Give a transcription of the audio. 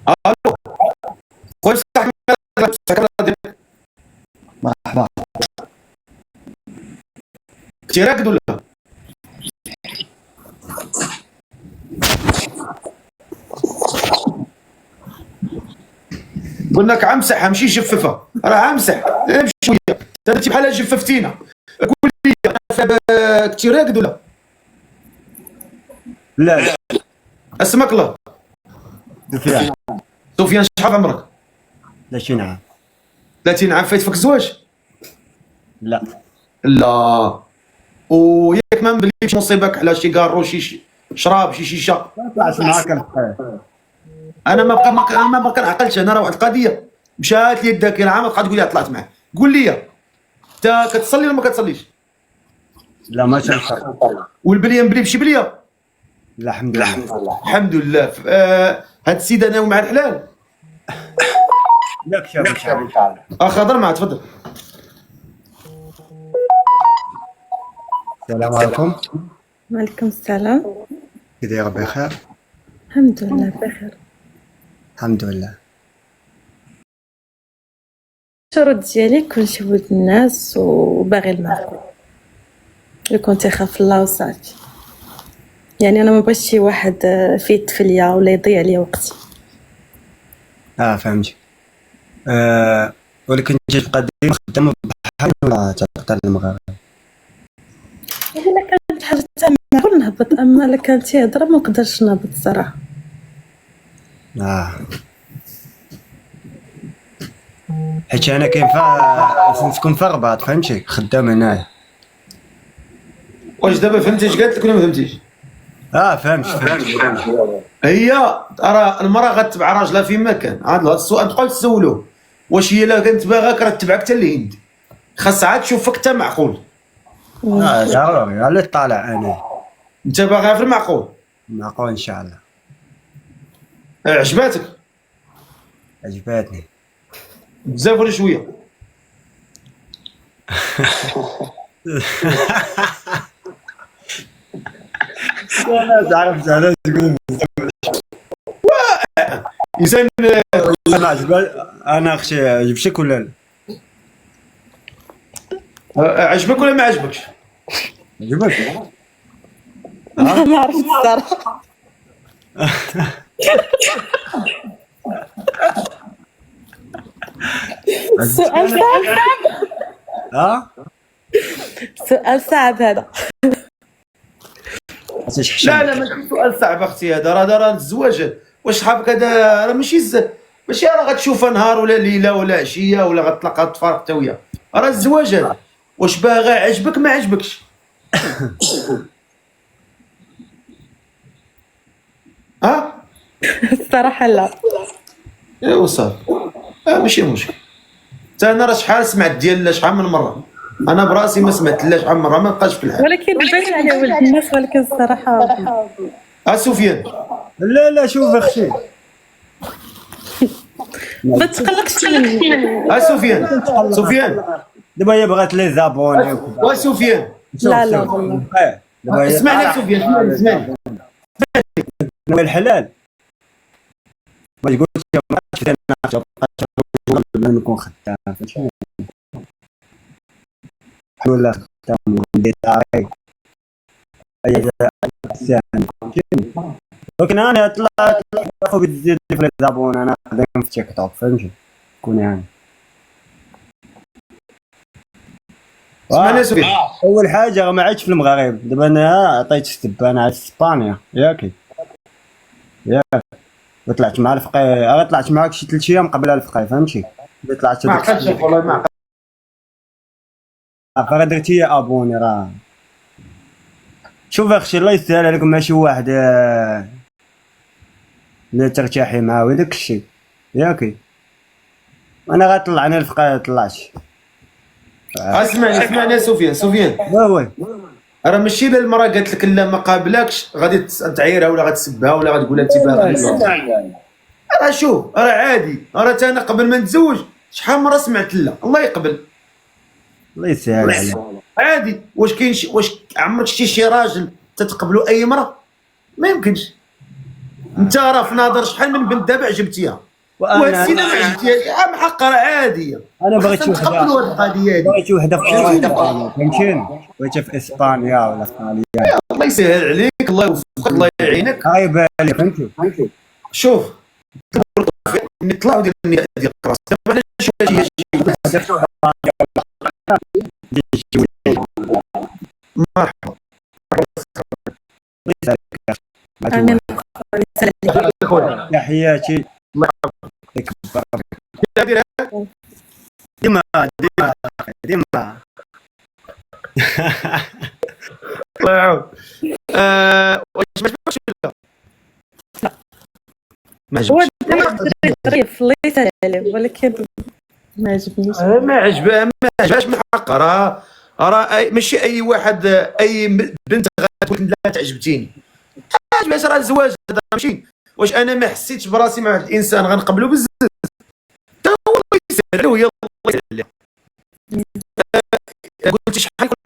الو خويا صح مرحبا. كنتي راقد ولا؟ قلنا لك عمسحها ماشي جففها، راه عمسح امشي شويه انت بحال جففتينا. قول لي كنتي راقد ولا؟ لا اسمك الله؟ سفيان. سفيان شحال عمرك؟ 30 عام. 30 عام. فايتك الزواج؟ لا لا. وياك ما مبليش نصيبك على شي كارو شي شراب شي شيشه؟ طلعت معاك الحياة. انا ما كنعقلش. انا راه واحد القضيه مشات لي الذاكره عام تبقى تقول لي طلعت معاه. قول لي انت كتصلي ولا ما كتصليش؟ لا ما شرط. والبليه مبلي بشي بليه؟ لا الحمد لله. الحمد لله. هاد السيده ناوي مع الحلال؟ لا كشاف ان شاء الله. هضر معاه تفضل. السلام عليكم. وعليكم السلام. كي داير بخير؟ الحمد لله بخير. الحمد لله. الشروط ديالي كلشي ولد الناس وباغي المعقول، يكون تيخاف الله وصافي. يعني انا ما بغيتش شي واحد فيه التفليه ولا يضيع لي وقتي. فهمتي. ولكن جات القضيه خدامه بحال ولا تعطى المغرب؟ الا كانت حاجه تاع معقول نهبط، اما الا كانت تيهضر ما نقدرش نهبط الصراحه. حيت انا كاين نسكن في الرباط، فهمتي، خدام هنايا. واش دابا فهمتي اش قالت لك ولا ما فهمتيش؟ فهمت. هي راه المراه غتبع راجلها فين ما كان. هذا السؤال تبقاو تسولوه، واش هي لا كانت باغاك راه تبعك حتى للهند، خاصها عاد تشوفك انت معقول. ضروري على طالع انا. انت باغيها في المعقول. معقول ان شاء الله. عجباتك؟ عجباتني بزاف ولا شويه؟ انا تعرف على تقول انسان. انا انا اختي عجبتك ولا لا؟ عجبك ولا ما عجبكش؟ عجبك؟ ما عرفت الصراحه. سؤال صعب. سؤال صعب هذا. لا ماشي سؤال صعب اختي. هذا راه الزواج. واش صحابك هذا راه ماشي راه غتشوفها نهار ولا ليله ولا عشيه ولا غتطلقها تفارق حتى وياه. راه الزواج هذا. واش باغي عجبك ما عجبكش؟ الصراحه لا. ايوا صافي. ماشي مشكل. حتى انا راه شحال سمعت ديال شحال من مره. انا براسي ما سمعت لا شحال من مره ما بقاش في الحال. ولكن باين على ولد الناس، ولكن الصراحه سفيان. لا شوف اختي، ما تقلقش مني. سفيان دابا هي بغات لي زابوني. سفيان. لا والله. اسمعني سفيان، اسمعني. الحلال ما تقولش ما انا نكون خدام ولا خدام وندير داري. ولكن انا طلعت اخو بزيد في الزابون. انا خدام في تيك توك، فهمتي، كون يعني. اسمعني سفيان. اول حاجه ما عادش في المغرب. دابا انا عطيت السب، انا عاد في اسبانيا ياك طلعت مع الفقيه. طلعت معاك شي 3 ايام قبل الفقيه، فهمتي. طلعت ما عقلتش والله ما عقلت. درت هي ابوني. راه شوف اختي، الله يسهل عليكم، ماشي واحد اللي ترتاحي معاه وداك الشيء ياك. انا غطلعني الفقيه طلعت. اسمعني سفيان. وي راه ماشي الا المراه قالت لك لا ما قابلاكش غادي تعيرها ولا غتسبها ولا غتقول انت باغي. راه شوف راه عادي. راه انا قبل ما نتزوج شحال مره سمعت لا الله يقبل. الله يسهل عليك. عادي. واش كاين واش عمرك شتي شي راجل تتقبلوا اي مرة؟ ما يمكنش. انت راه في نظر شحال من بنت دابا عجبتيها وهاد السيده ما عجبتيها محقره عاديه. انا بغيت شي تقبلوا وحده، هاد القضيه هادي. بغيت وحده في اوروبا فهمتيني، بغيتها في اسبانيا ولا في طاليان. الله يسهل عليك، الله يوفقك، الله يعينك. هاي بالي فهمتي. شوف ملي طلعوا ديال النساء ديال راسك دابا حنا شي مرحبا. امين تحياتي دير ديما ديما الله يعاون. واش ما عجبكش ولا ما هو عجبكش؟ ظريف الله يسهل عليه، ولكن ما عجبنيش. ما عجبهاش محقه. راه ماشي اي واحد اي بنت غتقول لا تعجبتيني عجبهاش. راه الزواج هذا ماشي واش انا ما حسيتش براسي مع واحد الانسان غنقبلو بزاف حتى هو الله يسهل عليه وهي الله يسهل عليها. قلتي شحال يكون